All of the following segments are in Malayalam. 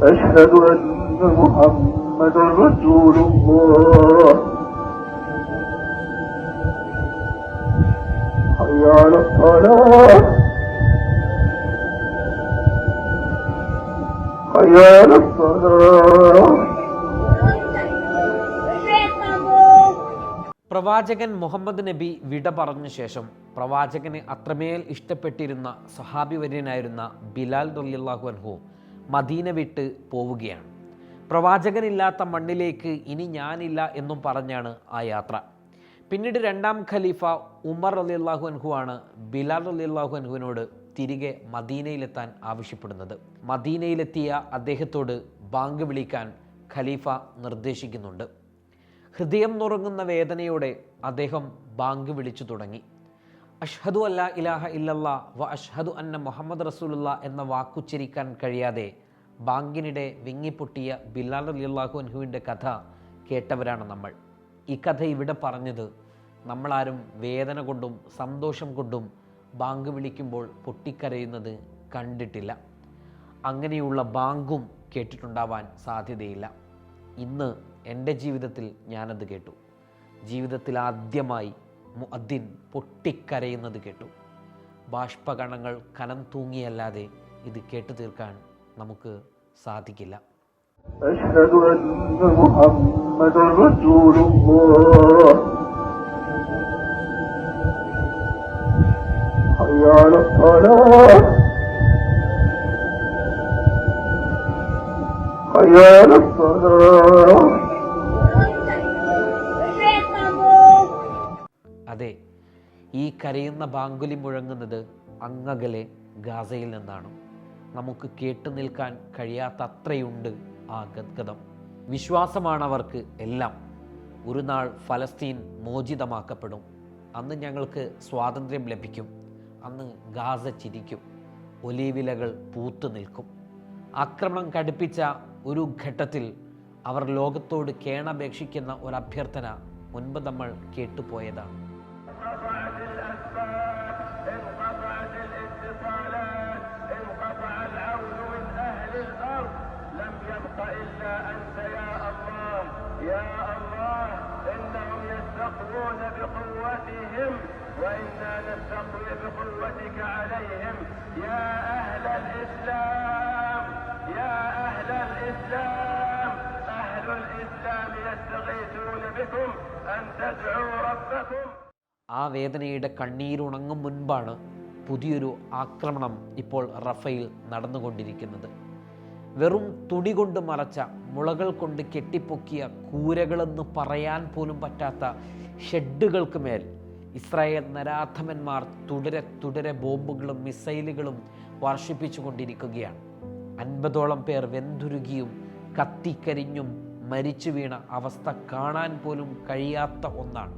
أشهد أن محمد رسول الله حي على الصلاة حي على الصلاة. പ്രവാചകൻ മുഹമ്മദ് നബി വിട പറഞ്ഞ ശേഷം പ്രവാചകനെ അത്രമേൽ ഇഷ്ടപ്പെട്ടിരുന്ന സഹാബിവര്യനായിരുന്ന ബിലാൽ റളിയല്ലാഹു അൻഹു മദീന വിട്ട് പോവുകയാണ്. പ്രവാചകനില്ലാത്ത മണ്ണിലേക്ക് ഇനി ഞാനില്ല എന്നും പറഞ്ഞാണ് ആ യാത്ര. പിന്നീട് രണ്ടാം ഖലീഫ ഉമർ റളിയല്ലാഹു അൻഹു ആണ് ബിലാൽ റളിയല്ലാഹു അൻഹുവിനോട് തിരികെ മദീനയിലെത്താൻ ആവശ്യപ്പെടുന്നത്. മദീനയിലെത്തിയ അദ്ദേഹത്തോട് ബാങ്ക് വിളിക്കാൻ ഖലീഫ നിർദ്ദേശിക്കുന്നുണ്ട്. ഹൃദയം നുറങ്ങുന്ന വേദനയോടെ അദ്ദേഹം ബാങ്ക് വിളിച്ചു തുടങ്ങി. അഷ്ഹദു അല്ലാ ഇലാഹ ഇല്ലല്ലാ വ അഷ്ഹദു അന്ന മുഹമ്മദ് റസൂലുള്ളാ എന്ന വാക്കുച്ചരിക്കാൻ കഴിയാതെ ബാങ്കിനിടെ വിങ്ങിപ്പൊട്ടിയ ബിലാൽ റളിയല്ലാഹു അൻഹുവിൻ്റെ കഥ കേട്ടവരാണ് നമ്മൾ. ഈ കഥ ഇവിടെ പറഞ്ഞത് നമ്മളാരും വേദന കൊണ്ടും സന്തോഷം കൊണ്ടും ബാങ്ക് വിളിക്കുമ്പോൾ പൊട്ടിക്കരയുന്നത് കണ്ടിട്ടില്ല. അങ്ങനെയുള്ള ബാങ്കും കേട്ടിട്ടുണ്ടാവാൻ സാധ്യതയില്ല. ഇന്ന് എൻ്റെ ജീവിതത്തിൽ ഞാനത് കേട്ടു. ജീവിതത്തിൽ ആദ്യമായി മുഅദ്ദിൻ പൊട്ടിക്കരയുന്നത് കേട്ടു. ബാഷ്പകണങ്ങൾ കനം തൂങ്ങിയല്ലാതെ ഇത് കേട്ടു തീർക്കാൻ നമുക്ക് സാധിക്കില്ല. അഷ്ഹദു അന്ന മുഹമ്മദൻ റസൂലുള്ളാഹ് ഹയ്യ അല الصلاة ഹയ്യ അല الصلاة. അതെ, ഈ കരയുന്ന ബാങ്കുലി മുഴങ്ങുന്നത് അങ്ങകലെ ഗാസയിൽ നിന്നാണ്. നമുക്ക് കേട്ടു നിൽക്കാൻ കഴിയാത്ത അത്രയുണ്ട് ആ ഗദ്ഗതം. വിശ്വാസമാണവർക്ക് എല്ലാം. ഒരു നാൾ ഫലസ്തീൻ മോചിതമാക്കപ്പെടും. അന്ന് ഞങ്ങൾക്ക് സ്വാതന്ത്ര്യം ലഭിക്കും. അന്ന് ഗാസ ചിരിക്കും. ഒലീവിലകൾ പൂത്തു നിൽക്കും. ആക്രമണം കടുപ്പിച്ച ഒരു ഘട്ടത്തിൽ അവർ ലോകത്തോട് കേണപേക്ഷിക്കുന്ന ഒരഭ്യർത്ഥന മുൻപ് നമ്മൾ കേട്ടുപോയതാണ്. وإنا نستقوي بقوتك عليهم يا أهل الإسلام يا أهل الإسلام أهل الإسلام يستغيثون بكم أن تدعوا ربكم. ആ വേദനയുടെ കണ്ണീരുണങ്ങും മുൻപാണ് പുതിയൊരു ആക്രമണം ഇപ്പോൾ റഫയിൽ നടന്നുകൊണ്ടിരിക്കുന്നത്. വെറും തുണി കൊണ്ട് മറച്ച, മുളകൾ കൊണ്ട് കെട്ടിപ്പൊക്കിയ കൂരകളെന്ന് പറയാൻ പോലും പറ്റാത്ത ഷെഡുകൾക്ക് മേൽ ഇസ്രായേൽ നരാധമന്മാർ തുടരെ ബോംബുകളും മിസൈലുകളും വർഷിപ്പിച്ചു കൊണ്ടിരിക്കുകയാണ്. 50ഓളം പേർ വെന്തുരുകിയും കത്തിക്കരിഞ്ഞും മരിച്ചു വീണ അവസ്ഥ കാണാൻ പോലും കഴിയാത്ത ഒന്നാണ്.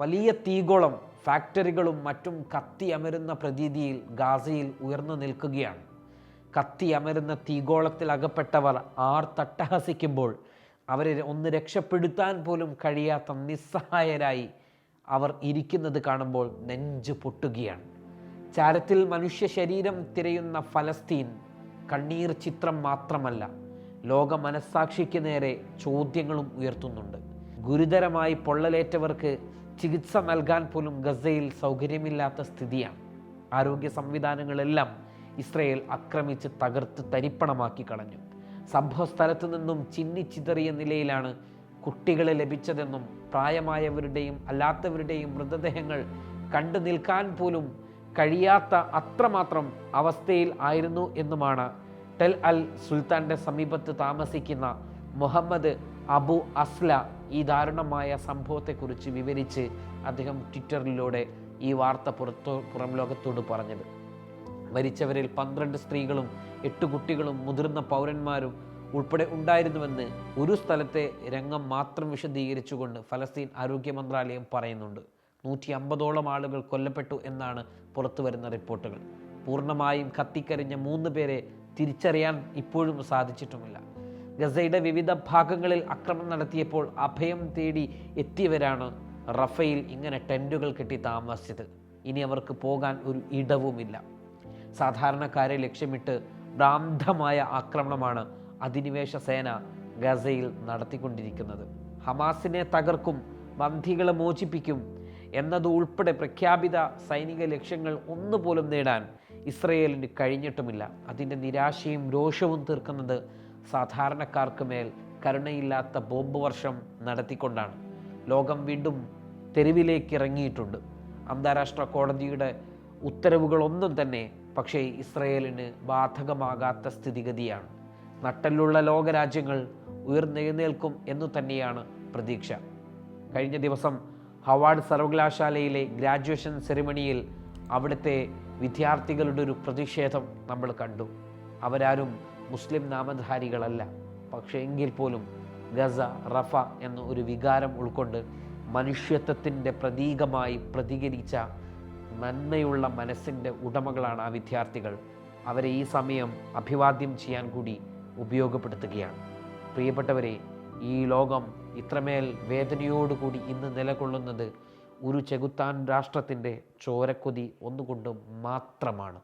വലിയ തീഗോളം ഫാക്ടറികളും മറ്റും കത്തിയമരുന്ന പ്രതീതിയിൽ ഗാസയിൽ ഉയർന്നു നിൽക്കുകയാണ്. കത്തിയമരുന്ന തീഗോളത്തിൽ അകപ്പെട്ടവർ തട്ടഹസിക്കുമ്പോൾ അവരെ ഒന്ന് രക്ഷപ്പെടുത്താൻ പോലും കഴിയാത്ത നിസ്സഹായരായി അവർ ഇരിക്കുന്നത് കാണുമ്പോൾ നെഞ്ചു പൊട്ടുകയാണ്. ചാരത്തിൽ മനുഷ്യ ശരീരം തിരയുന്ന ഫലസ്തീൻ കണ്ണീർ ചിത്രം മാത്രമല്ല, ലോക മനസ്സാക്ഷിക്ക് നേരെ ചോദ്യങ്ങളും ഉയർത്തുന്നുണ്ട്. ഗുരുതരമായി പൊള്ളലേറ്റവർക്ക് ചികിത്സ നൽകാൻ പോലും ഗസയിൽ സൗകര്യമില്ലാത്ത സ്ഥിതിയാണ്. ആരോഗ്യ സംവിധാനങ്ങളെല്ലാം ഇസ്രയേൽ ആക്രമിച്ച് തകർത്ത് തരിപ്പണമാക്കി കളഞ്ഞു. സംഭവ സ്ഥലത്തു നിന്നും ചിന്നിച്ചിതറിയ നിലയിലാണ് കുട്ടികളെ ലഭിച്ചതെന്നും പ്രായമായവരുടെയും അല്ലാത്തവരുടെയും മൃതദേഹങ്ങൾ കണ്ടു നിൽക്കാൻ പോലും കഴിയാത്ത അത്രമാത്രം അവസ്ഥയിൽ ആയിരുന്നു എന്നുമാണ് ടെൽ അൽ സുൽത്താൻ്റെ സമീപത്ത് താമസിക്കുന്ന മുഹമ്മദ് അബു അസ്ല ഈ ദാരുണമായ സംഭവത്തെക്കുറിച്ച് വിവരിച്ച് അദ്ദേഹം ട്വിറ്ററിലൂടെ ഈ വാർത്ത പുറം ലോകത്തോട് പറഞ്ഞത്. മരിച്ചവരിൽ 12 സ്ത്രീകളും 8 കുട്ടികളും മുതിർന്ന പൗരന്മാരും ഉൾപ്പെടെ ഉണ്ടായിരുന്നുവെന്ന് ഒരു സ്ഥലത്തെ രംഗം മാത്രം വിശദീകരിച്ചുകൊണ്ട് ഫലസ്തീൻ ആരോഗ്യ മന്ത്രാലയം പറയുന്നുണ്ട്. 150ഓളം ആളുകൾ കൊല്ലപ്പെട്ടു എന്നാണ് പുറത്തു വരുന്ന റിപ്പോർട്ടുകൾ. പൂർണ്ണമായും കത്തിക്കരിഞ്ഞ 3 പേരെ തിരിച്ചറിയാൻ ഇപ്പോഴും സാധിച്ചിട്ടുമില്ല. ഗസയുടെ വിവിധ ഭാഗങ്ങളിൽ ആക്രമണം നടത്തിയപ്പോൾ അഭയം തേടി എത്തിയവരാണ് റഫയിൽ ഇങ്ങനെ ടെൻറ്റുകൾ കെട്ടി താമസിച്ചത്. ഇനി അവർക്ക് പോകാൻ ഒരു ഇടവുമില്ല. സാധാരണക്കാരെ ലക്ഷ്യമിട്ട് ഭ്രാന്തമായ ആക്രമണമാണ് അധിനിവേശ സേന ഗസയിൽ നടത്തിക്കൊണ്ടിരിക്കുന്നത്. ഹമാസിനെ തകർക്കും, ബന്ധികളെ മോചിപ്പിക്കും എന്നതുൾപ്പെടെ പ്രഖ്യാപിത സൈനിക ലക്ഷ്യങ്ങൾ ഒന്നുപോലും നേടാൻ ഇസ്രയേലിന് കഴിഞ്ഞിട്ടുമില്ല. അതിൻ്റെ നിരാശയും രോഷവും തീർക്കുന്നത് സാധാരണക്കാർക്ക് മേൽ കരുണയില്ലാത്ത ബോംബ് വർഷം നടത്തിക്കൊണ്ടാണ്. ലോകം വീണ്ടും തെരുവിലേക്ക് ഇറങ്ങിയിട്ടുണ്ട്. അന്താരാഷ്ട്ര കോടതിയുടെ ഉത്തരവുകളൊന്നും തന്നെ പക്ഷേ ഇസ്രയേലിന് ബാധകമാകാത്ത സ്ഥിതിഗതിയാണ്. നട്ടലുള്ള ലോകരാജ്യങ്ങൾ ഉയർന്നെഴുന്നേൽക്കും എന്നു തന്നെയാണ് പ്രതീക്ഷ. കഴിഞ്ഞ ദിവസം ഹവാർഡ് സർവകലാശാലയിലെ ഗ്രാജുവേഷൻ സെറിമണിയിൽ അവിടുത്തെ വിദ്യാർത്ഥികളുടെ ഒരു പ്രതിഷേധം നമ്മൾ കണ്ടു. അവരാരും മുസ്ലിം നാമധാരികളല്ല. പക്ഷേ എങ്കിൽ പോലും ഗസ, റഫ എന്ന ഒരു വികാരം ഉൾക്കൊണ്ട് മനുഷ്യത്വത്തിൻ്റെ പ്രതീകമായി പ്രതികരിച്ച നന്മയുള്ള മനസ്സിൻ്റെ ഉടമകളാണ് ആ വിദ്യാർത്ഥികൾ. അവരെ ഈ സമയം അഭിവാദ്യം ചെയ്യാൻ കൂടി ഉപയോഗപ്പെടുത്തുകയാണ്. പ്രിയപ്പെട്ടവരെ, ഈ ലോകം ഇത്രമേൽ വേദനയോടുകൂടി ഇന്ന് നിലകൊള്ളുന്നത് ഒരു ചെകുത്താൻ രാഷ്ട്രത്തിൻ്റെ ചോരക്കൊതി ഒന്നുകൊണ്ടും മാത്രമാണ്.